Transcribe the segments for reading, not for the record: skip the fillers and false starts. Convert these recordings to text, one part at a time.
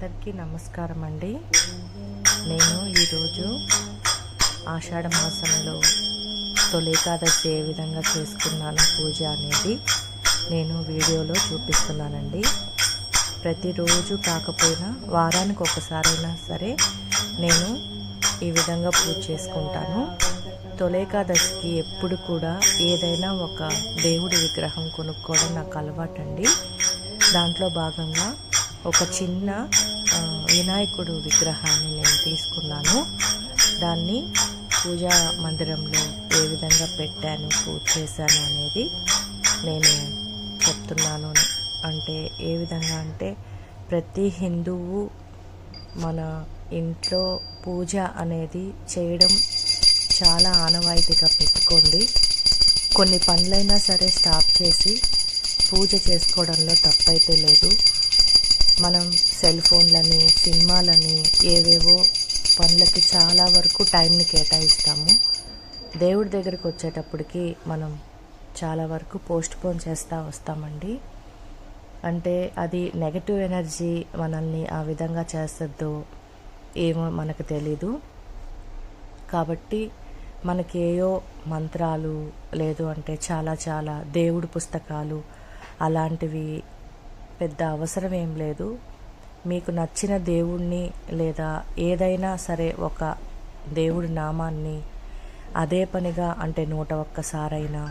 అందరికీ నమస్కారం అండి. నేను ఈరోజు ఆషాఢ మాసంలో తొలి ఏకాదశి ఏ విధంగా చేసుకున్నాను పూజ అనేది నేను వీడియోలో చూపిస్తున్నానండి. ప్రతిరోజు కాకపోయినా వారానికి ఒకసారైనా సరే నేను ఈ విధంగా పూజ చేసుకుంటాను. తొలి ఏకాదశికి ఎప్పుడు కూడా ఏదైనా ఒక దేవుడి విగ్రహం కొనుక్కోవడం నాకు అలవాటండి. దాంట్లో భాగంగా ఒక చిన్న వినాయకుడు విగ్రహాన్ని నేను తీసుకున్నాను. దాన్ని పూజా మందిరంలో ఏ విధంగా పెట్టాను, పూజ చేశాను అనేది నేను చెప్తున్నాను. అంటే ఏ విధంగా అంటే ప్రతి హిందువు మన ఇంట్లో పూజ అనేది చేయడం చాలా ఆనవాయితీగా పెట్టుకోండి. కొన్ని పనులైనా సరే స్టాప్ చేసి పూజ చేసుకోవడంలో తప్పైతే లేదు. మనం సెల్ ఫోన్లని, సినిమాలని, ఏవేవో పనులకి చాలా వరకు టైంని కేటాయిస్తాము. దేవుడి దగ్గరికి వచ్చేటప్పటికి మనం చాలా వరకు పోస్ట్పోన్ చేస్తూ వస్తామండి. అంటే అది నెగటివ్ ఎనర్జీ మనల్ని ఆ విధంగా చేస్తుందో ఏమో మనకు తెలీదు. కాబట్టి మనకి ఏయో మంత్రాలు లేదు అంటే చాలా దేవుడి పుస్తకాలు అలాంటివి పెద్ద అవసరం ఏం లేదు. మీకు నచ్చిన దేవుణ్ణి లేదా ఏదైనా సరే ఒక దేవుడి నామాన్ని అదే పనిగా అంటే 101 సారైనా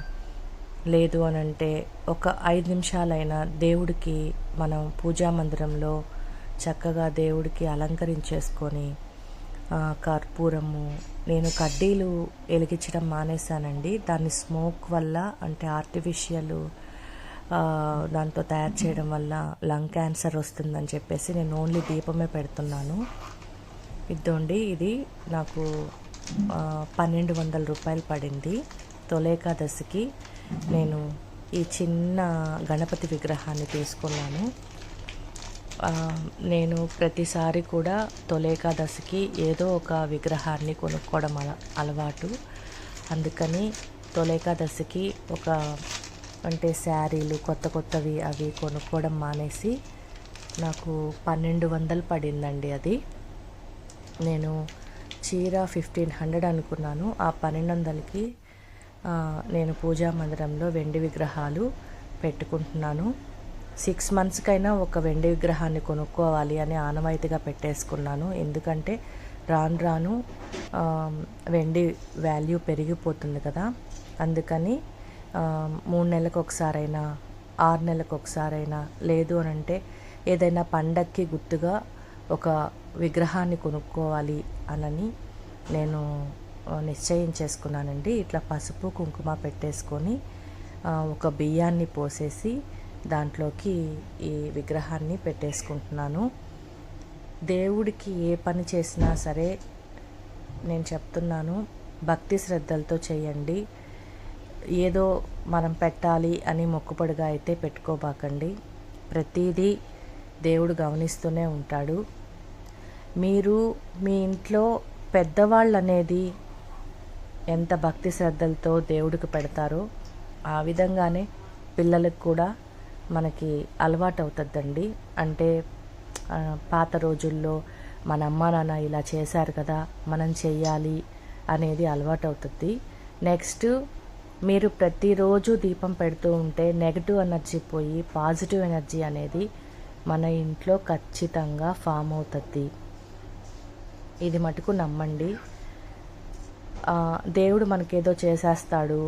లేదు అనంటే ఒక 5 నిమిషాలైనా దేవుడికి మనం పూజా మందిరంలో చక్కగా దేవుడికి అలంకరించేసుకొని కర్పూరము, నేను కడ్డీలు వెలిగించడం మానేశానండి. దాన్ని స్మోక్ వల్ల అంటే ఆర్టిఫిషియల్ దాంతో తయారు చేయడం వల్ల లంగ్ క్యాన్సర్ వస్తుందని చెప్పేసి నేను ఓన్లీ దీపమే పెడుతున్నాను. ఇద్దండి, ఇది నాకు 1200 రూపాయలు పడింది. తొలి ఏకాదశికి నేను ఈ చిన్న గణపతి విగ్రహాన్ని తీసుకున్నాను. నేను ప్రతిసారి కూడా తొలి ఏకాదశికి ఏదో ఒక విగ్రహాన్ని కొనుక్కోవడం అలవాటు. అందుకని తొలి ఏకాదశికి ఒక అంటే శారీలు కొత్తవి అవి కొనుక్కోవడం మానేసి నాకు 1200 పడిందండి. అది నేను చీర 1500 అనుకున్నాను. ఆ 1200కి నేను పూజా మందిరంలో వెండి విగ్రహాలు పెట్టుకుంటున్నాను. 6 మంత్స్కైనా ఒక వెండి విగ్రహాన్ని కొనుక్కోవాలి అని ఆనవాయితీగా పెట్టేసుకున్నాను. ఎందుకంటే రాను వెండి వాల్యూ పెరిగిపోతుంది కదా. అందుకని 3 నెలలకు ఒకసారైనా 6 నెలలకు ఒకసారైనా లేదు అని అంటే ఏదైనా పండక్కి గుర్తుగా ఒక విగ్రహాన్ని కొనుక్కోవాలి అని నేను నిశ్చయం చేసుకున్నానండి. ఇట్లా పసుపు కుంకుమ పెట్టేసుకొని ఒక బియ్యాన్ని పోసేసి దాంట్లోకి ఈ విగ్రహాన్ని పెట్టేసుకుంటున్నాను. దేవుడికి ఏ పని చేసినా సరే నేను చెప్తున్నాను, భక్తి శ్రద్ధలతో చేయండి. ఏదో మనం పెట్టాలి అని మొక్కుపడిగా అయితే పెట్టుకోబాకండి. ప్రతిదీ దేవుడు గమనిస్తూనే ఉంటాడు. మీరు మీ ఇంట్లో పెద్దవాళ్ళు అనేది ఎంత భక్తి శ్రద్ధలతో దేవుడికి పెడతారో ఆ విధంగానే పిల్లలకు కూడా మనకి అలవాటు అవుతుందండి. అంటే పాత రోజుల్లో మన అమ్మ నాన్న ఇలా చేశారు కదా, మనం చెయ్యాలి అనేది అలవాటు అవుతుంది. నెక్స్ట్ మీరు ప్రతిరోజు దీపం పెడుతూ ఉంటే నెగటివ్ ఎనర్జీ పోయి పాజిటివ్ ఎనర్జీ అనేది మన ఇంట్లో ఖచ్చితంగా ఫామ్ అవుతుంది. ఇది మటుకు నమ్మండి. దేవుడు మనకేదో చేసేస్తాడు,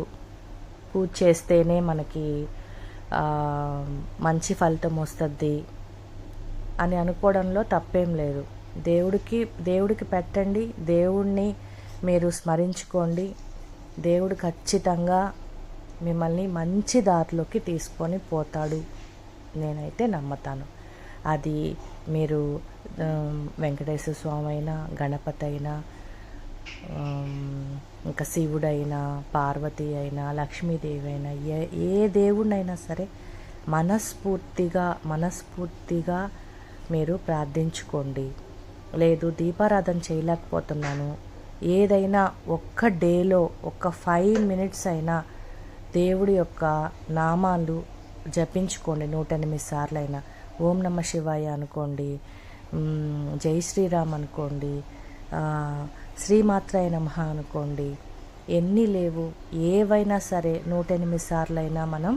పూజ చేస్తేనే మనకి మంచి ఫలితం వస్తుంది అని అనుకోవడంలో తప్పేం లేదు. దేవుడికి పెట్టండి, దేవుణ్ణి మీరు స్మరించుకోండి. దేవుడు ఖచ్చితంగా మిమ్మల్ని మంచి దారిలోకి తీసుకొని పోతాడు, నేనైతే నమ్ముతాను. అది మీరు వెంకటేశ్వర స్వామి అయినా, గణపతి అయినా, ఇంకా శివుడైనా, పార్వతి అయినా, లక్ష్మీదేవి అయినా, ఏ దేవుడినైనా సరే మనస్ఫూర్తిగా మీరు ప్రార్థించుకోండి. లేదు దీపారాధన చేయలేకపోతున్నాను, ఏదైనా ఒక్క డేలో ఒక 5 మినిట్స్ అయినా దేవుడి యొక్క నామాలు జపించుకోండి. 108 సార్లు అయినా ఓం నమ శివాయ అనుకోండి, జై శ్రీరామ్ అనుకోండి, శ్రీమాత్రాయ నమః అనుకోండి, ఎన్ని లేవు, ఏవైనా సరే 108 సార్లైనా మనం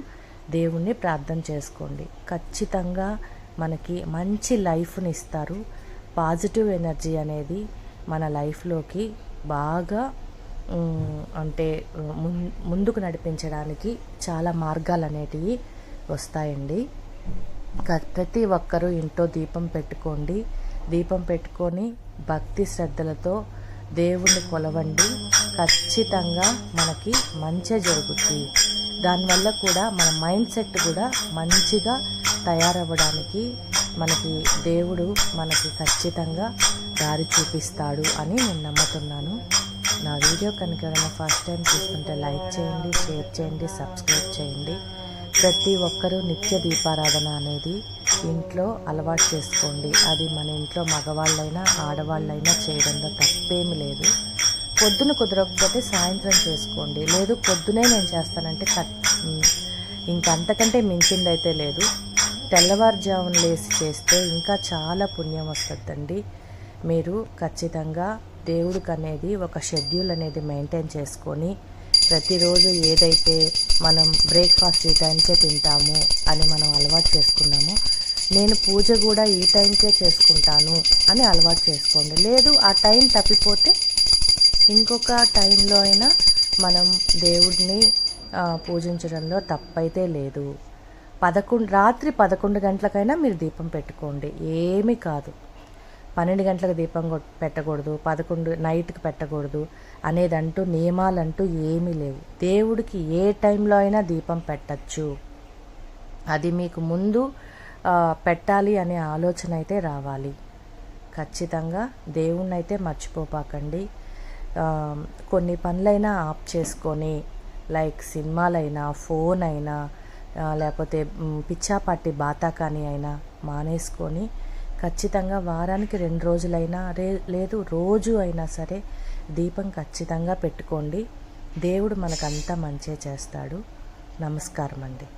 దేవుణ్ణి ప్రార్థన చేసుకోండి. ఖచ్చితంగా మనకి మంచి లైఫ్ని ఇస్తారు. పాజిటివ్ ఎనర్జీ అనేది మన లైఫ్లోకి బాగా అంటే ముందుకు నడిపించడానికి చాలా మార్గాలు అనేటివి వస్తాయండి. ప్రతి ఒక్కరూ ఇంట్లో దీపం పెట్టుకోండి. దీపం పెట్టుకొని భక్తి శ్రద్ధలతో దేవుణ్ణి కొలవండి. ఖచ్చితంగా మనకి మంచి జరుగుతుంది. దానివల్ల కూడా మన మైండ్ సెట్ కూడా మంచిగా తయారవ్వడానికి మనకి దేవుడు మనకి ఖచ్చితంగా దారి చూపిస్తాడు అని నేను నమ్ముతున్నాను. నా వీడియో కనుక ఎవరైనా ఫస్ట్ టైం చూస్తుంటే లైక్ చేయండి, షేర్ చేయండి, సబ్స్క్రైబ్ చేయండి. ప్రతి ఒక్కరూ నిత్య దీపారాధన అనేది ఇంట్లో అలవాటు చేసుకోండి. అది మన ఇంట్లో మగవాళ్ళైనా ఆడవాళ్ళైనా చేయడంలో తప్పేమీ లేదు. పొద్దున కుదరకపోతే సాయంత్రం చేసుకోండి, లేదు పొద్దునే నేను చేస్తానంటే ఇంకంతకంటే మించిందైతే లేదు. తెల్లవారుజామున లేసి చేస్తే ఇంకా చాలా పుణ్యం వస్తుందండి. మీరు ఖచ్చితంగా దేవుడికి అనేది ఒక షెడ్యూల్ అనేది మెయింటైన్ చేసుకొని ప్రతిరోజు ఏదైతే మనం బ్రేక్ఫాస్ట్ ఈ టైంకే తింటాము అని మనం అలవాటు చేసుకున్నామో, నేను పూజ కూడా ఈ టైంకే చేసుకుంటాను అని అలవాటు చేసుకోండి. లేదు ఆ టైం తప్పిపోతే ఇంకొక టైంలో అయినా మనం దేవుడిని పూజించడంలో తప్పైతే లేదు. రాత్రి 11 గంటలకైనా మీరు దీపం పెట్టుకోండి, ఏమీ కాదు. 12 గంటలకు దీపం పెట్టకూడదు, 11 నైట్కి పెట్టకూడదు అనేదంటూ నియమాలంటూ ఏమీ లేవు. దేవుడికి ఏ టైంలో అయినా దీపం పెట్టచ్చు. అది మీకు ముందు పెట్టాలి అనే ఆలోచన అయితే రావాలి. ఖచ్చితంగా దేవుణ్ణి అయితే మర్చిపోపాకండి. కొన్ని పనులైనా ఆఫ్ చేసుకొని, లైక్ సినిమాలైనా, ఫోన్ అయినా, లేకపోతే పిచ్చాపాటి బాతాకాని అయినా మానేసుకొని ఖచ్చితంగా వారానికి 2 రోజులైనా లేదు రోజు అయినా సరే దీపం ఖచ్చితంగా పెట్టుకోండి. దేవుడు మనకంతా మంచే చేస్తాడు. నమస్కారం అండి.